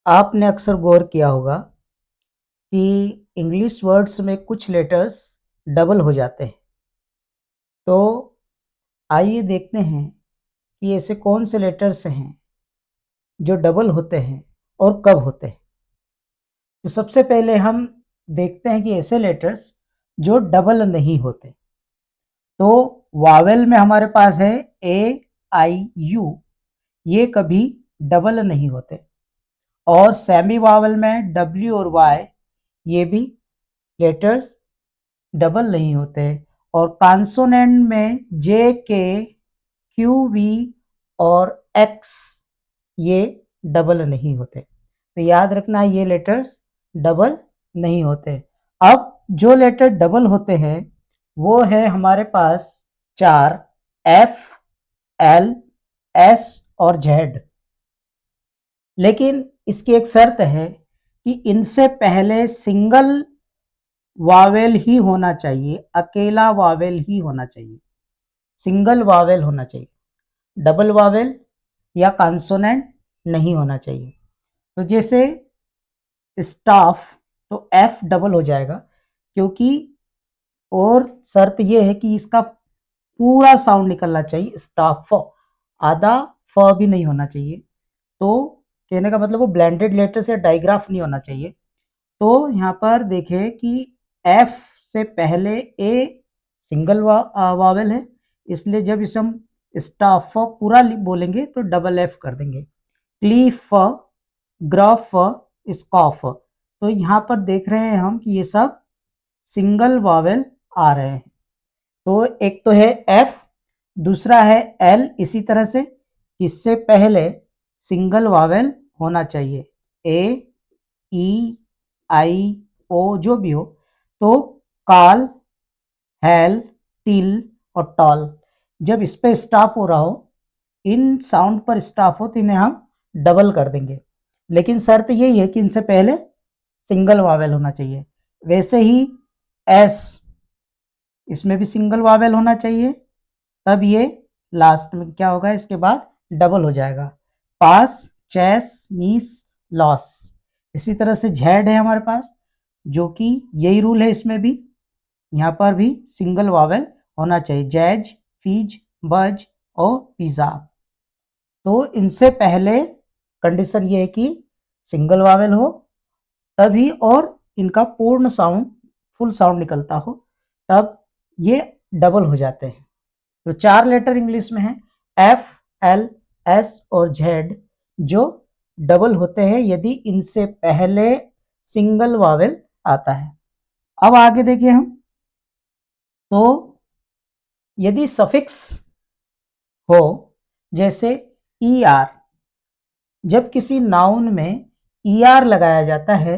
आपने अक्सर गौर किया होगा कि इंग्लिश वर्ड्स में कुछ लेटर्स डबल हो जाते हैं। तो आइए देखते हैं कि ऐसे कौन से लेटर्स हैं जो डबल होते हैं और कब होते हैं। तो सबसे पहले हम देखते हैं कि ऐसे लेटर्स जो डबल नहीं होते। तो वावेल में हमारे पास है ए, आई, यू, ये कभी डबल नहीं होते। और सेमी वावेल में डब्ल्यू और वाई, ये भी लेटर्स डबल नहीं होते। और कॉन्सोनेंट में जे, के, क्यू, वी और एक्स, ये डबल नहीं होते। तो याद रखना ये लेटर्स डबल नहीं होते। अब जो लेटर डबल होते हैं वो है हमारे पास 4, एफ, एल, एस और जेड। लेकिन इसकी एक शर्त है कि इनसे पहले सिंगल वावेल ही होना चाहिए, अकेला वावेल ही होना चाहिए, सिंगल वावेल होना चाहिए, डबल वावेल या कॉन्सोनेंट नहीं होना चाहिए। तो जैसे स्टाफ, तो एफ डबल हो जाएगा, क्योंकि और शर्त यह है कि इसका पूरा साउंड निकलना चाहिए, स्टाफ, आधा फ भी नहीं होना चाहिए। तो कहने का मतलब वो ब्लेंडेड लेटर से डाइग्राफ नहीं होना चाहिए। तो यहाँ पर देखें कि एफ से पहले ए सिंगल वावेल है, इसलिए जब इसे हम स्टाफ पूरा बोलेंगे तो डबल एफ कर देंगे। क्लीफ, ग्राफ, स्कॉफ, तो यहाँ पर देख रहे हैं हम कि ये सब सिंगल वावेल आ रहे हैं। तो एक तो है एफ, दूसरा है एल। इसी तरह से इससे पहले सिंगल वावेल होना चाहिए, ए, ई, आई, ओ, जो भी हो। तो काल, हेल, टिल और टॉल, जब इस पे स्टॉप हो रहा हो, इन साउंड पर स्टॉप हो, तो इन्हें हम डबल कर देंगे। लेकिन शर्त यही है कि इनसे पहले सिंगल वावेल होना चाहिए। वैसे ही एस, इसमें भी सिंगल वावेल होना चाहिए, तब ये लास्ट में क्या होगा, इसके बाद डबल हो जाएगा। पास, चेस, मिस, लॉस। इसी तरह से जेड है हमारे पास, जो कि यही रूल है, इसमें भी यहाँ पर भी सिंगल वावेल होना चाहिए, जैज, फीज, बज और पिज़्ज़ा। तो इनसे पहले कंडीशन ये है कि सिंगल वावेल हो तभी, और इनका पूर्ण साउंड, फुल साउंड निकलता हो, तब ये डबल हो जाते हैं। तो 4 लेटर इंग्लिश में है, एफ, एल, एस और जेड, जो डबल होते हैं यदि इनसे पहले सिंगल वावेल आता है। अब आगे देखिए हम, तो यदि सफिक्स हो, जैसे ई आर, जब किसी नाउन में ई आर लगाया जाता है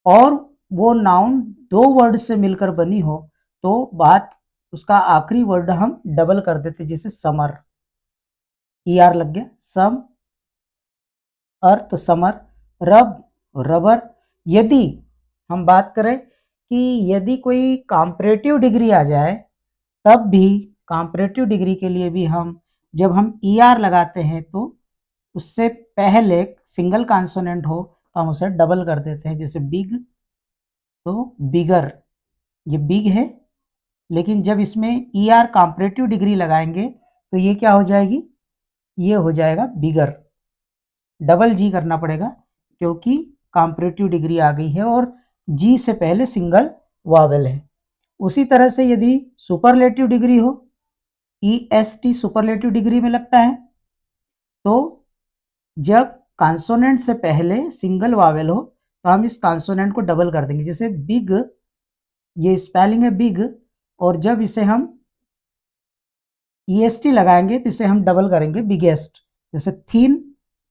और वो नाउन 2 वर्ड से मिलकर बनी हो, तो बात उसका आखिरी वर्ड हम डबल कर देते, जैसे समर, ई आर लग गया, सम, अर तो समर, रब, रबर। यदि हम बात करें कि यदि कोई कॉम्परेटिव डिग्री आ जाए, तब भी कॉम्परेटिव डिग्री के लिए भी हम जब हम ई आर लगाते हैं तो उससे पहले सिंगल कॉन्सोनेंट हो तो हम उसे डबल कर देते हैं, जैसे बिग, तो बिगर, ये बिग है, लेकिन जब इसमें ई आर कॉम्परेटिव डिग्री लगाएंगे तो ये क्या हो जाएगी, ये हो जाएगा बिगर। डबल जी करना पड़ेगा क्योंकि कॉम्परेटिव डिग्री आ गई है और जी से पहले सिंगल वावेल है। उसी तरह से यदि सुपरलेटिव डिग्री हो, E S T superlative degree में लगता है, तो जब कॉन्सोनेंट से पहले सिंगल वावेल हो तो हम इस कॉन्सोनेंट को डबल कर देंगे, जैसे बिग, ये स्पेलिंग है बिग, और जब इसे हम ई एस टी लगाएंगे तो इसे हम डबल करेंगे, बिगेस्ट। जैसे थिन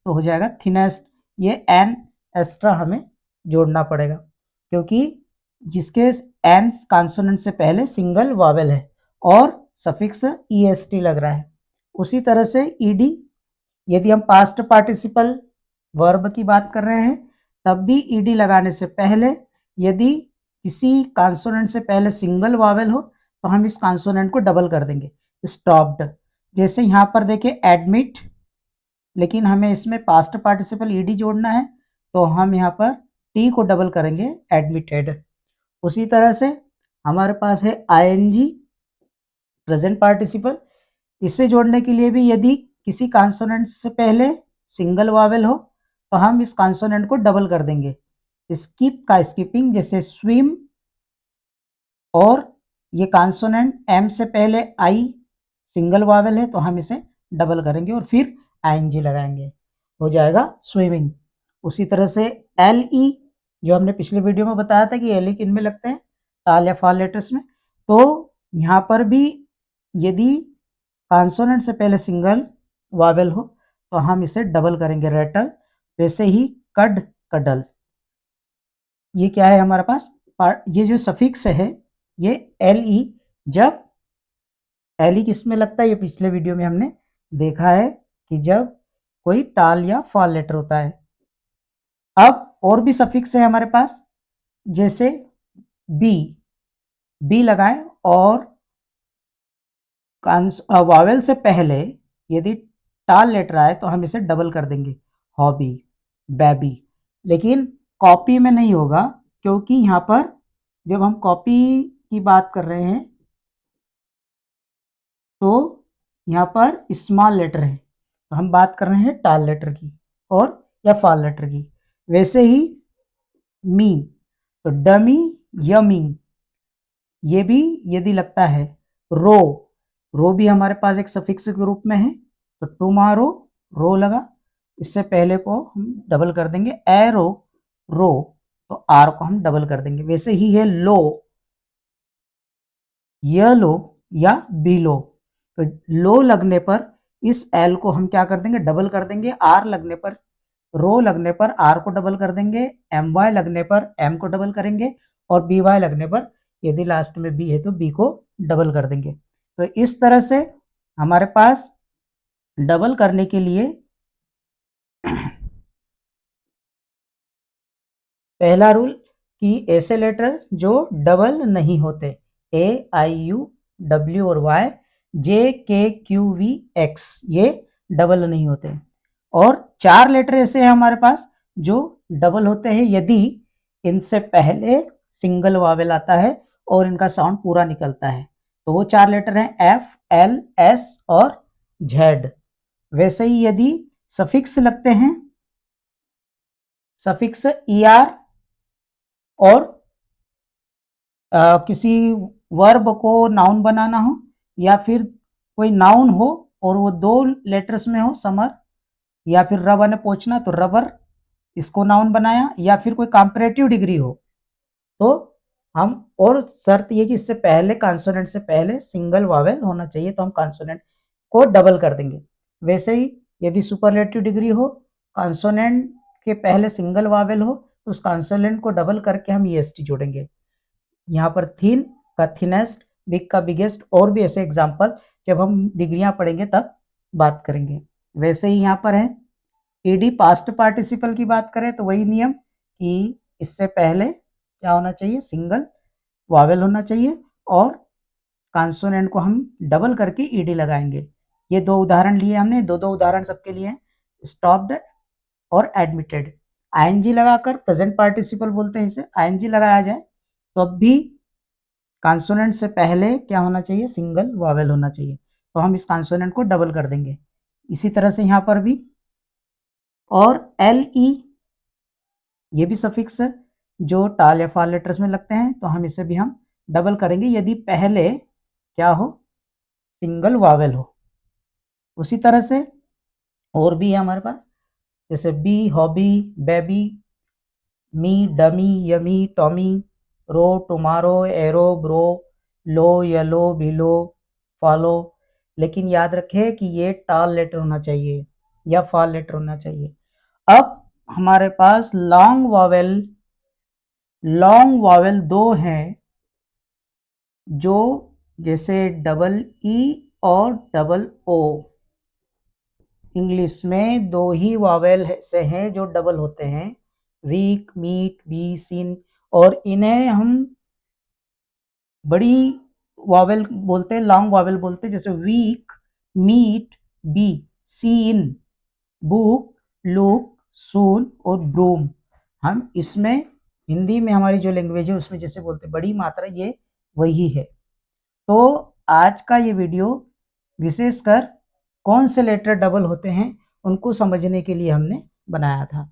तो हो जाएगा थिनेस्ट, ये एन एक्स्ट्रा हमें जोड़ना पड़ेगा क्योंकि जिसके एन कॉन्सोनेंट से पहले सिंगल वावेल है और सफिक्स ई एस टी लग रहा है। उसी तरह से ई डी, यदि हम पास्ट पार्टिसिपल वर्ब की बात कर रहे हैं तब भी ई डी लगाने से पहले यदि किसी कॉन्सोनेंट से पहले सिंगल वावेल हो तो हम इस कॉन्सोनेंट को डबल कर देंगे, स्टॉप्ड। जैसे यहाँ पर देखिए एडमिट, लेकिन हमें इसमें पास्ट पार्टिसिपल ईडी जोड़ना है, तो हम यहाँ पर टी को डबल करेंगे एडमिटेड। उसी तरह से हमारे पास है आईएनजी प्रेजेंट पार्टिसिपल, इसे जोड़ने के लिए भी यदि किसी कॉन्सोनेंट से पहले सिंगल वावेल हो तो हम इस कॉन्सोनेंट को डबल कर देंगे। स्किप का स्किपिंग, जैसे स्विम, और ये कॉन्सोनेंट एम से पहले आई सिंगल वावेल है तो हम इसे डबल करेंगे और फिर आईएनजी लगाएंगे, हो जाएगा स्विमिंग। उसी तरह से एल ई, जो हमने पिछले वीडियो में बताया था कि एल ई किन में लगते हैं, टाल या फाल लेटर्स में, तो यहाँ पर भी यदि कॉन्सोनेंट से पहले सिंगल वावेल हो तो हम इसे डबल करेंगे रेटल। वैसे ही कड, कडल, ये क्या है हमारे पास, ये जो सफिक्स है ये एल ई, जब एल ई किस में लगता है, ये पिछले वीडियो में हमने देखा है कि जब कोई टाल या फाल लेटर होता है। अब और भी सफिक्स है हमारे पास, जैसे बी, बी लगाएं और वावेल से पहले यदि टाल लेटर आए तो हम इसे डबल कर देंगे, हॉबी, बेबी। लेकिन कॉपी में नहीं होगा, क्योंकि यहाँ पर जब हम कॉपी की बात कर रहे हैं तो यहाँ पर स्मॉल लेटर है, तो हम बात कर रहे हैं टाल लेटर की और या फाल लेटर की। वैसे ही मी, तो डमी, यमी, ये भी यदि लगता है। रो, रो भी हमारे पास एक सफिक्स के रूप में है, तो टुमारो, रो लगा, इससे पहले को हम डबल कर देंगे एरो, रो, तो आर को हम डबल कर देंगे। वैसे ही है लो, येलो या बिलो, तो लो लगने पर इस एल को हम क्या कर देंगे, डबल कर देंगे। आर लगने पर, रो लगने पर आर को डबल कर देंगे, एम वाई लगने पर एम को डबल करेंगे, और बी वाई लगने पर यदि लास्ट में बी है तो बी को डबल कर देंगे। तो इस तरह से हमारे पास डबल करने के लिए पहला रूल कि ऐसे लेटर जो डबल नहीं होते, ए आई यू डब्ल्यू और वाई, जे के क्यू वी एक्स, ये डबल नहीं होते। और 4 लेटर ऐसे हैं हमारे पास जो डबल होते हैं यदि इनसे पहले सिंगल वावेल आता है और इनका साउंड पूरा निकलता है, तो वो 4 लेटर हैं एफ, एल, एस और जेड। वैसे ही यदि सफिक्स लगते हैं, सफिक्स ई आर, और किसी वर्ब को नाउन बनाना हो, या फिर कोई नाउन हो और वो 2 लेटर्स में हो, समर, या फिर रबर ने पूछना तो रबर, इसको नाउन बनाया, या फिर कोई कंपैरेटिव डिग्री हो, तो हम, और शर्त ये कि इससे पहले कॉन्सोनेंट से पहले सिंगल वावेल होना चाहिए, तो हम कॉन्सोनेंट को डबल कर देंगे। वैसे ही यदि सुपरलेटिव डिग्री हो, कॉन्सोनेंट के पहले सिंगल वावेल हो, तो उस कॉन्सोनेंट को डबल करके हम ईएसटी जोड़ेंगे। यहाँ पर थिन का थिनेस्ट, बिग का बिगेस्ट, और भी ऐसे एग्जाम्पल जब हम डिग्रियां पढ़ेंगे तब बात करेंगे। वैसे ही यहाँ पर है ईडी पास्ट पार्टिसिपल की बात करें तो वही नियम कि इससे पहले क्या होना चाहिए, सिंगल वावेल होना चाहिए, और कॉन्सोनेंट को हम डबल करके ईडी लगाएंगे। ये 2 उदाहरण लिए हमने, 2 उदाहरण सबके लिए हैं, स्टॉप्ड और एडमिटेड। आईएनजी लगाकर, प्रेजेंट पार्टिसिपल बोलते हैं इसे, आईएनजी लगाया जाए तो अब भी कॉन्सोनेंट से पहले क्या होना चाहिए, सिंगल वावेल होना चाहिए, तो हम इस कॉन्सोनेंट को डबल कर देंगे। इसी तरह से यहाँ पर भी, और एल ई, ये भी सफिक्स है जो टाल या फाल लेटर्स में लगते हैं, तो हम इसे भी हम डबल करेंगे यदि पहले क्या हो, सिंगल वावेल हो। उसी तरह से और भी है हमारे पास, जैसे बी, हॉबी, बेबी, मी, डमी, यमी, टॉमी, रो, टुमारो, एरो, ब्रो, लो, येलो, बिलो, फॉलो। लेकिन याद रखें कि ये टाल लेटर होना चाहिए या फाल लेटर होना चाहिए। अब हमारे पास लॉन्ग वावेल 2 हैं, जो जैसे डबल ई और डबल ओ, इंग्लिश में 2 ही वावेल से हैं जो डबल होते हैं, वीक, मीट, बी, सीन, और इन्हें हम बड़ी वावेल बोलते हैं, लॉन्ग वावेल बोलते हैं, जैसे week, meet, bee, seen, book, look, soon और ब्रूम। हम इसमें हिंदी में हमारी जो लैंग्वेज है उसमें जैसे बोलते हैं बड़ी मात्रा, ये वही है। तो आज का ये वीडियो विशेषकर कौन से लेटर डबल होते हैं उनको समझने के लिए हमने बनाया था।